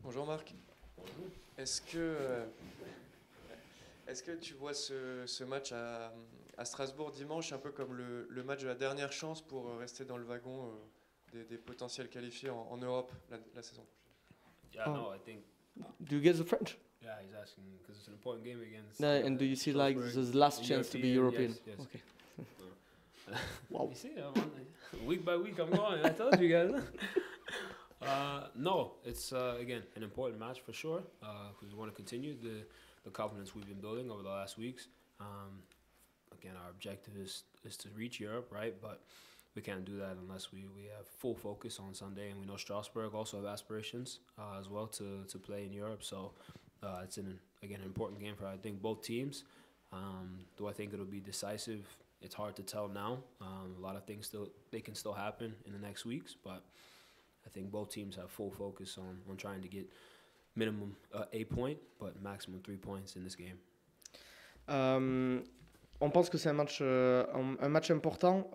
Bonjour Marc. Bonjour. Est-ce que, est-ce que tu vois ce match à Strasbourg dimanche un peu comme le match de la dernière chance pour rester dans le wagon des potentiels qualifiés en Europe la saison prochaine? Yeah, Oh. no, I think. Do you get the French? Yeah, he's asking because it's an important game against. No, and do you see like Strasbourg, the last chance to be European? Yes, yes. Okay. Wow. You see, week by week, I'm going. I told you guys. No, it's again an important match for sure because we want to continue the confidence we've been building over the last weeks. Again, our objective is to reach Europe, right? But we can't do that unless we have full focus on Sunday, and we know Strasbourg also have aspirations as well to play in Europe. So it's an important game for I think both teams. Do I think it'll be decisive? It's hard to tell now. A lot of things can still happen in the next weeks, but I think both teams have full focus on trying to get minimum a point, but maximum 3 points in this game. On pense que c'est un match important.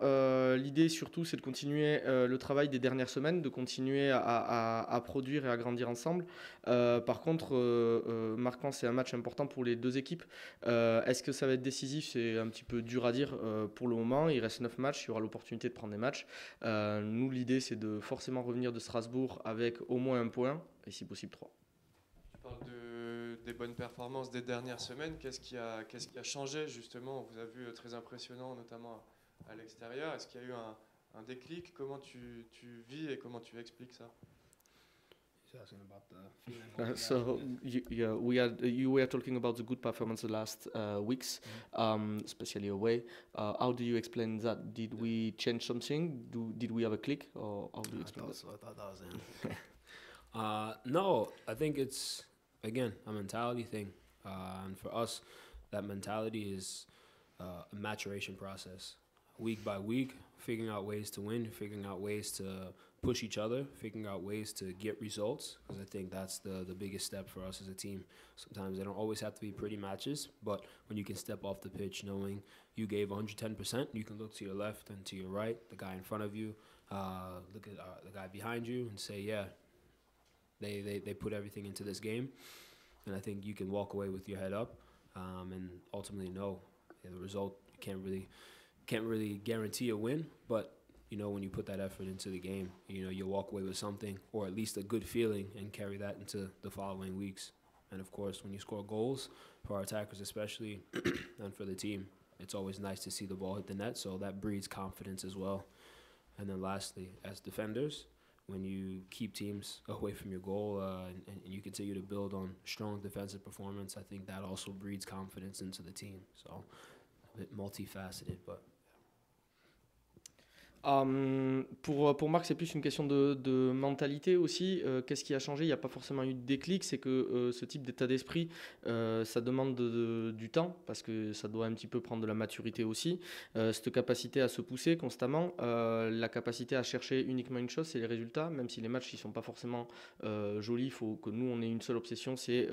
L'idée surtout c'est de continuer le travail des dernières semaines, de continuer à produire et à grandir ensemble. Par contre, marquant, c'est un match important pour les deux équipes. Est-ce que ça va être décisif? C'est un petit peu dur à dire pour le moment. Il reste 9 matchs, il y aura l'opportunité de prendre des matchs. Nous, l'idée c'est de forcément revenir de Strasbourg avec au moins un point et si possible 3. Tu parles des bonnes performances des dernières semaines. Qu'est-ce qui a changé justement? On vous a vu très impressionnant, notamment à l'extérieur. Est-ce qu'il y a eu un déclic? Comment tu vis et comment tu expliques ça? He's asking about the feeling. So you were talking about the good performance the last weeks, especially away. How do you explain that? Did we change something? Did we have a click, or how do you explain that? I thought that was it. No, I think it's again a mentality thing, and for us, that mentality is a maturation process. Week by week, figuring out ways to win, figuring out ways to push each other, figuring out ways to get results, because I think that's the biggest step for us as a team. Sometimes they don't always have to be pretty matches, but when you can step off the pitch knowing you gave 110%, you can look to your left and to your right, the guy in front of you, look at the guy behind you and say, yeah, they put everything into this game. And I think you can walk away with your head up and ultimately know the result. You can't really guarantee a win, but you know when you put that effort into the game, you know you'll walk away with something, or at least a good feeling, and carry that into the following weeks. And of course, when you score goals, for our attackers especially, and for the team, it's always nice to see the ball hit the net, so that breeds confidence as well. And then lastly, as defenders, when you keep teams away from your goal and you continue to build on strong defensive performance, I think that also breeds confidence into the team. So a bit multifaceted, but Pour Marc, c'est plus une question de mentalité aussi. Qu'est-ce qui a changé? Il n'y a pas forcément eu de déclic. C'est que ce type d'état d'esprit, ça demande du temps parce que ça doit un petit peu prendre de la maturité aussi. Cette capacité à se pousser constamment, la capacité à chercher uniquement une chose, c'est les résultats. Même si les matchs ne sont pas forcément jolis, il faut que nous, on ait une seule obsession, c'est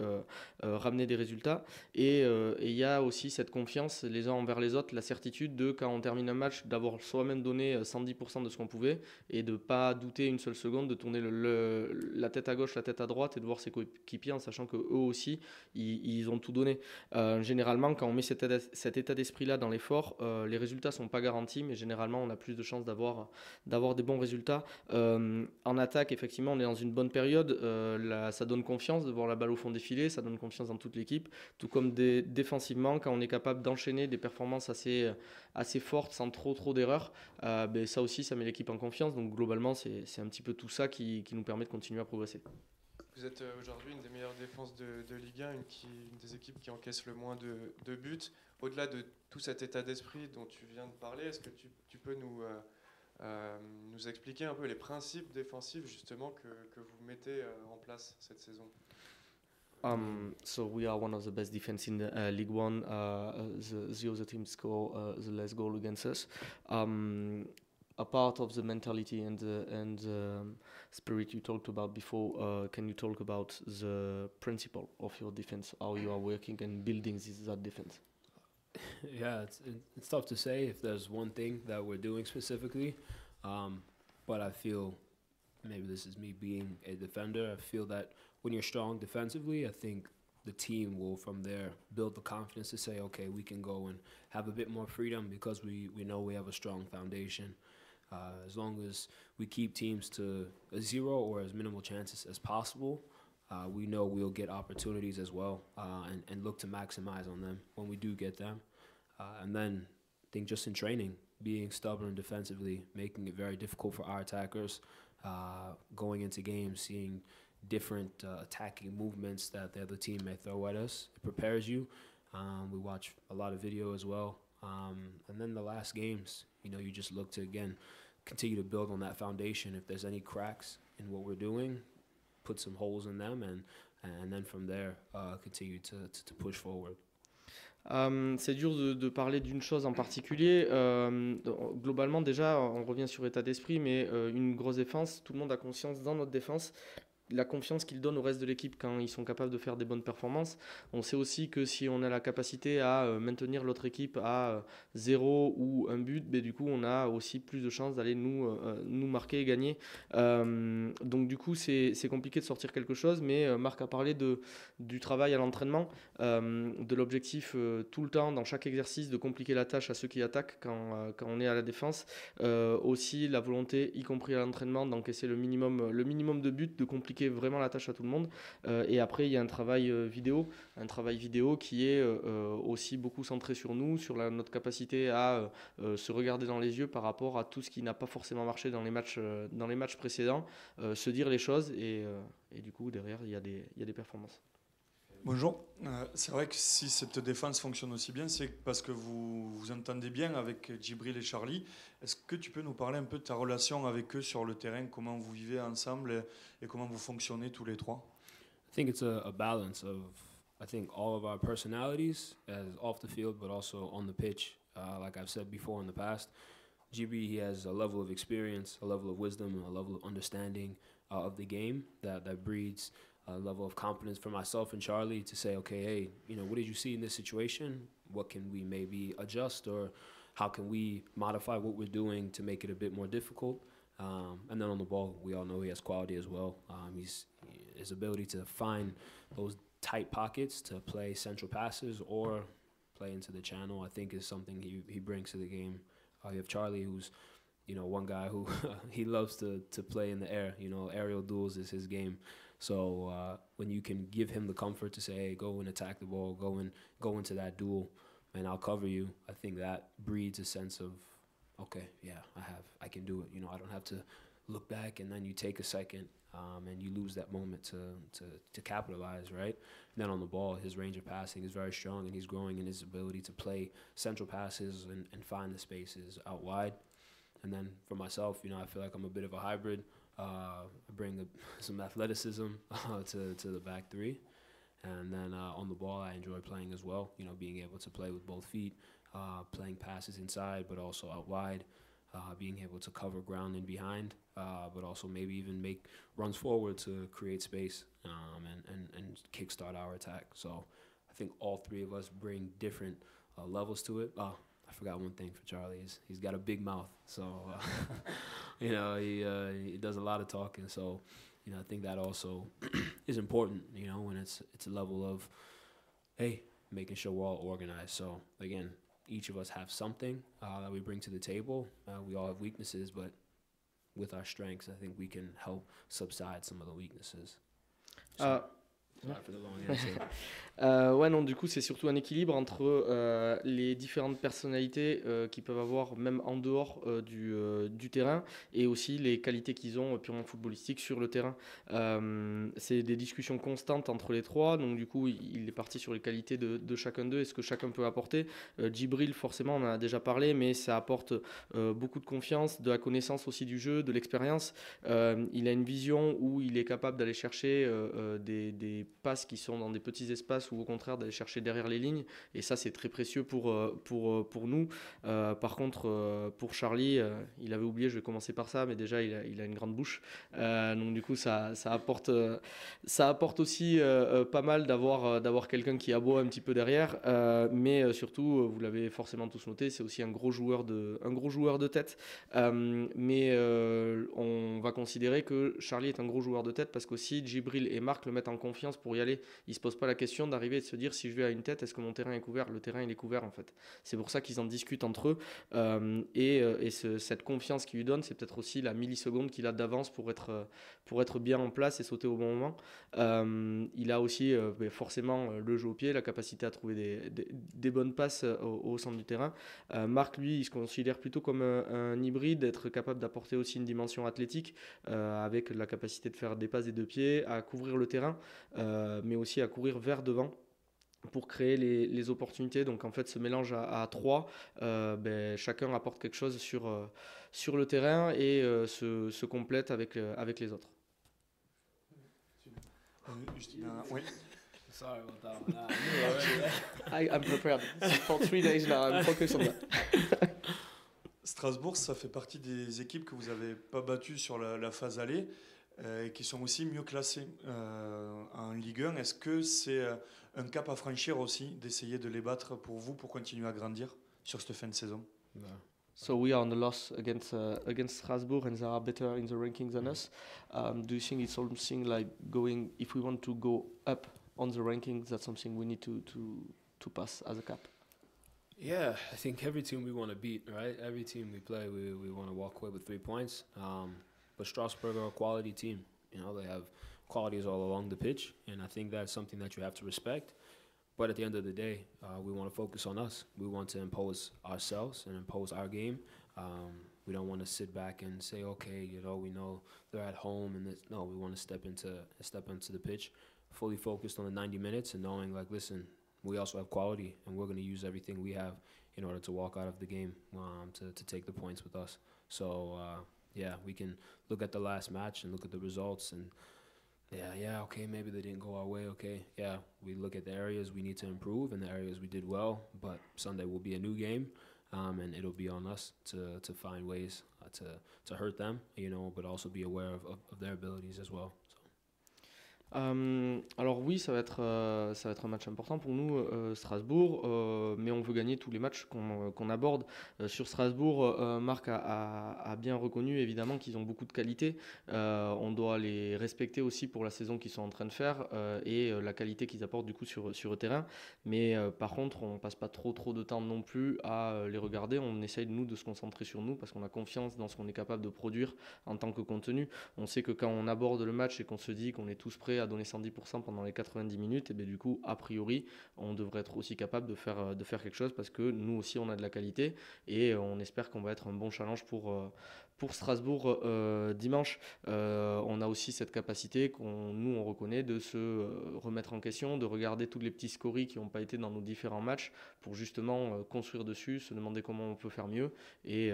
ramener des résultats. Et il y a aussi cette confiance les uns envers les autres, la certitude de quand on termine un match, d'avoir soi-même donné 110% de ce qu'on pouvait et de ne pas douter une seule seconde, de tourner la tête à gauche, la tête à droite et de voir ses coéquipiers en sachant qu'eux aussi, ils ont tout donné. Généralement, quand on met cet état d'esprit-là dans l'effort, les résultats ne sont pas garantis, mais généralement, on a plus de chances d'avoir des bons résultats. En attaque, effectivement, on est dans une bonne période. Ça donne confiance de voir la balle au fond des filets, ça donne confiance dans toute l'équipe. Tout comme défensivement, quand on est capable d'enchaîner des performances assez fortes sans trop d'erreurs, ça aussi, ça met l'équipe en confiance. Donc globalement, c'est un petit peu tout ça qui nous permet de continuer à progresser. Vous êtes aujourd'hui une des meilleures défenses de Ligue 1, une des équipes qui encaisse le moins de buts. Au-delà de tout cet état d'esprit dont tu viens de parler, est-ce que tu peux nous expliquer un peu les principes défensifs justement que vous mettez en place cette saison? So we are one of the best defense in the League One. The other teams score the less goal against us. A part of the mentality and the spirit you talked about before, can you talk about the principle of your defense, how you are working and building that defense? Yeah, it's tough to say if there's one thing that we're doing specifically, but I feel maybe this is me being a defender, I feel that when you're strong defensively, I think the team will from there build the confidence to say, okay, we can go and have a bit more freedom because we know we have a strong foundation. As long as we keep teams to a 0 or as minimal chances as possible, we know we'll get opportunities as well, and look to maximize on them when we do get them. And then I think just in training, being stubborn defensively, making it very difficult for our attackers, going into games, seeing different attacking movements that the other team may throw at us. It prepares you. We watch a lot of video as well. And then the last games, you just look to, again, continue to build on that foundation. If there's any cracks in what we're doing, put some holes in them, and then from there, continue to push forward. C'est dur de parler d'une chose en particulier. Globalement, déjà, on revient sur état d'esprit, mais une grosse défense, tout le monde a conscience dans notre défense la confiance qu'ils donnent au reste de l'équipe quand ils sont capables de faire des bonnes performances. On sait aussi que si on a la capacité à maintenir l'autre équipe à 0 ou un but, du coup on a aussi plus de chances d'aller nous marquer et gagner. Donc du coup c'est compliqué de sortir quelque chose, mais Marc a parlé du travail à l'entraînement, de l'objectif tout le temps dans chaque exercice de compliquer la tâche à ceux qui attaquent quand on est à la défense. Aussi la volonté, y compris à l'entraînement, d'encaisser le minimum de buts, de compliquer vraiment la tâche à tout le monde. Et après, il y a un travail vidéo qui est aussi beaucoup centré sur nous, sur notre capacité à se regarder dans les yeux par rapport à tout ce qui n'a pas forcément marché dans les matchs précédents, se dire les choses et du coup, derrière, il y a des performances. Bonjour, c'est vrai que si cette défense fonctionne aussi bien, c'est parce que vous vous entendez bien avec Djibril et Charlie. Est-ce que tu peux nous parler un peu de ta relation avec eux sur le terrain, comment vous vivez ensemble et comment vous fonctionnez tous les trois? I think it's a balance of, I think, all of our personalities as off the field, but also on the pitch. Like I've said before in the past, GB, he has a level of experience, a level of wisdom, a level of understanding of the game that breeds a level of confidence for myself and Charlie to say, okay, hey, what did you see in this situation? What can we maybe adjust, or how can we modify what we're doing to make it a bit more difficult? And then on the ball, we all know he has quality as well. His ability to find those tight pockets to play central passes or play into the channel, I think is something he brings to the game. You have Charlie, who's one guy who he loves to play in the air. Aerial duels is his game. So when you can give him the comfort to say, hey, go and attack the ball, go into that duel, and I'll cover you, I think that breeds a sense of, okay, yeah, I can do it. I don't have to look back, and then you take a second and you lose that moment to capitalize, right? And then on the ball, his range of passing is very strong, and he's growing in his ability to play central passes and find the spaces out wide. And then for myself, I feel like I'm a bit of a hybrid. I bring some athleticism to the back three. And then on the ball, I enjoy playing as well, being able to play with both feet, playing passes inside, but also out wide, being able to cover ground in behind, but also maybe even make runs forward to create space and kickstart our attack. So I think all three of us bring different levels to it. I forgot one thing for Charlie is he's got a big mouth, so he does a lot of talking. So I think that also is important. When it's a level of, hey, making sure we're all organized. So again, each of us have something that we bring to the table. We all have weaknesses, but with our strengths, I think we can help subside some of the weaknesses. So, sorry for the long answer. Non, du coup, c'est surtout un équilibre entre les différentes personnalités qu'ils peuvent avoir, même en dehors du terrain, et aussi les qualités qu'ils ont purement footballistiques sur le terrain. C'est des discussions constantes entre les trois, donc du coup, il est parti sur les qualités de chacun d'eux et ce que chacun peut apporter. Djibril, forcément, on en a déjà parlé, mais ça apporte beaucoup de confiance, de la connaissance aussi du jeu, de l'expérience. Il a une vision où il est capable d'aller chercher des passes qui sont dans des petits espaces ou au contraire d'aller chercher derrière les lignes, et ça c'est très précieux pour nous. Par contre pour Charlie, il avait oublié, je vais commencer par ça, mais déjà il a une grande bouche, donc du coup ça apporte aussi pas mal d'avoir quelqu'un qui aboie un petit peu derrière, mais surtout vous l'avez forcément tous noté, c'est aussi un gros joueur de tête, mais on va va considérer que Charlie est un gros joueur de tête parce qu'aussi Djibril et Marc le mettent en confiance pour y aller. Ils ne se posent pas la question d'arriver et de se dire si je vais à une tête, est-ce que mon terrain est couvert? Le terrain il est couvert en fait. C'est pour ça qu'ils en discutent entre eux cette confiance qu'il lui donne, c'est peut-être aussi la milliseconde qu'il a d'avance pour être bien en place et sauter au bon moment. Il a aussi forcément le jeu au pied, la capacité à trouver des bonnes passes au centre du terrain. Marc, lui, il se considère plutôt comme un hybride, être capable d'apporter aussi une dimension athlétique avec la capacité de faire des passes des deux pieds, à couvrir le terrain, mais aussi à courir vers devant pour créer les opportunités. Donc en fait, ce mélange à trois, chacun apporte quelque chose sur le terrain et se complète avec les autres. Oui. Sorry about that one. I knew already. I'm prepared. For 3 days now, I'm focused on that. Strasbourg, ça fait partie des équipes que vous n'avez pas battues sur la phase aller et qui sont aussi mieux classées en Ligue 1. Est-ce que c'est un cap à franchir aussi, d'essayer de les battre pour vous, pour continuer à grandir sur cette fin de saison? So we are on the loss against Strasbourg, and they are better in the rankings than us. Do you think it's something like going, if we want to go up on the rankings, that's something we need to pass as a cap? Yeah, I think every team we want to beat, right? Every team we play, we want to walk away with 3 points. But Strasbourg are a quality team. You know, they have qualities all along the pitch, and I think that's something that you have to respect. But at the end of the day, we want to focus on us. We want to impose ourselves and impose our game. We don't want to sit back and say, okay, you know, we know they're at home, and no, we want to step into the pitch, fully focused on the 90 minutes and knowing, like, listen, we also have quality, and we're going to use everything we have in order to walk out of the game to take the points with us. So, yeah, we can look at the last match and look at the results and okay, maybe they didn't go our way, okay. Yeah, we look at the areas we need to improve and the areas we did well, but Sunday will be a new game, and it'll be on us to find ways to hurt them, you know, but also be aware of their abilities as well. Alors oui, ça va être un match important pour nous, Strasbourg, mais on veut gagner tous les matchs qu'on aborde. Sur Strasbourg, Marc a bien reconnu évidemment qu'ils ont beaucoup de qualité. On doit les respecter aussi pour la saison qu'ils sont en train de faire et la qualité qu'ils apportent du coup sur le terrain. Mais par contre, on passe pas trop de temps non plus à les regarder. On essaye de se concentrer sur nous parce qu'on a confiance dans ce qu'on est capable de produire en tant que contenu. On sait que quand on aborde le match et qu'on se dit qu'on est tous prêts à donner 110% pendant les 90 minutes, et bien du coup, a priori, on devrait être aussi capable de faire quelque chose parce que nous aussi, on a de la qualité et on espère qu'on va être un bon challenge pour Strasbourg dimanche. On a aussi cette capacité on reconnaît de se remettre en question, de regarder tous les petits scories qui n'ont pas été dans nos différents matchs pour justement construire dessus, se demander comment on peut faire mieux et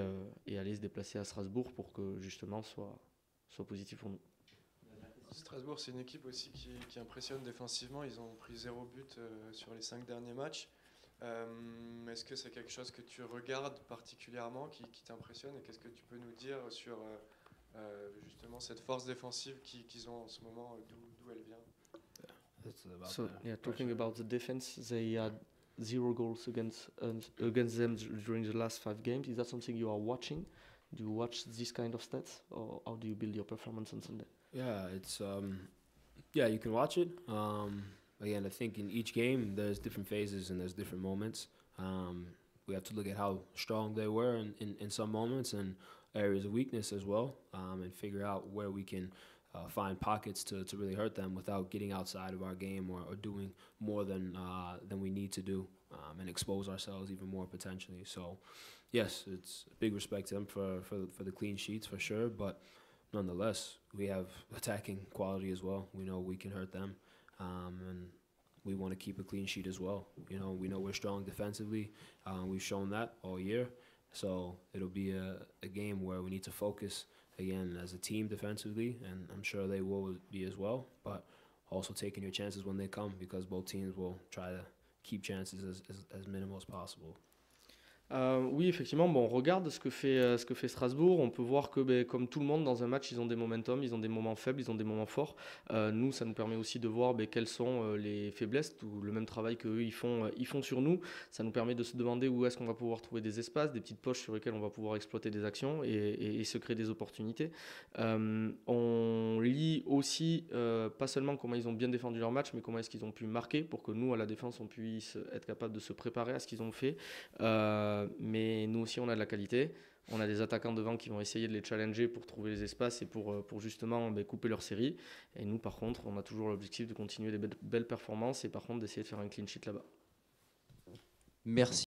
aller se déplacer à Strasbourg pour que justement soit positif pour nous. Strasbourg, c'est une équipe aussi qui impressionne défensivement. Ils ont pris 0 but sur les 5 derniers matchs. Est-ce que c'est quelque chose que tu regardes particulièrement, qui t'impressionne, et qu'est-ce que tu peux nous dire sur justement cette force défensive qu'ils ont en ce moment, d'où elle vient? So yeah, talking about the defense, they had 0 goals against them during the last 5 games. Is that something you are watching? Do you watch this kind of stats, or how do you build your performance on Sunday? Yeah, it's you can watch it. Again, I think in each game there's different phases and there's different moments. We have to look at how strong they were in some moments and areas of weakness as well, and figure out where we can find pockets to really hurt them without getting outside of our game or doing more than we need to do, and expose ourselves even more potentially. So, yes, it's a big respect to them for the clean sheets for sure, but nonetheless, we have attacking quality as well. We know we can hurt them, and we want to keep a clean sheet as well. You know, we know we're strong defensively. We've shown that all year. So it'll be a game where we need to focus, again, as a team defensively, and I'm sure they will be as well, but also taking your chances when they come, because both teams will try to keep chances as minimal as possible. Oui, effectivement, bon, on regarde ce que fait Strasbourg. On peut voir que, comme tout le monde, dans un match, ils ont des momentum, ils ont des moments faibles, ils ont des moments forts. Nous, ça nous permet aussi de voir quelles sont les faiblesses, tout le même travail qu'eux ils font sur nous. Ça nous permet de se demander où est-ce qu'on va pouvoir trouver des espaces, des petites poches sur lesquelles on va pouvoir exploiter des actions et se créer des opportunités. On lit aussi pas seulement comment ils ont bien défendu leur match, mais comment est-ce qu'ils ont pu marquer pour que nous, à la défense, on puisse être capable de se préparer à ce qu'ils ont fait. Mais nous aussi, on a de la qualité. On a des attaquants devant qui vont essayer de les challenger pour trouver les espaces et pour justement couper leur série. Et nous, par contre, on a toujours l'objectif de continuer des belles performances et par contre d'essayer de faire un clean sheet là-bas. Merci.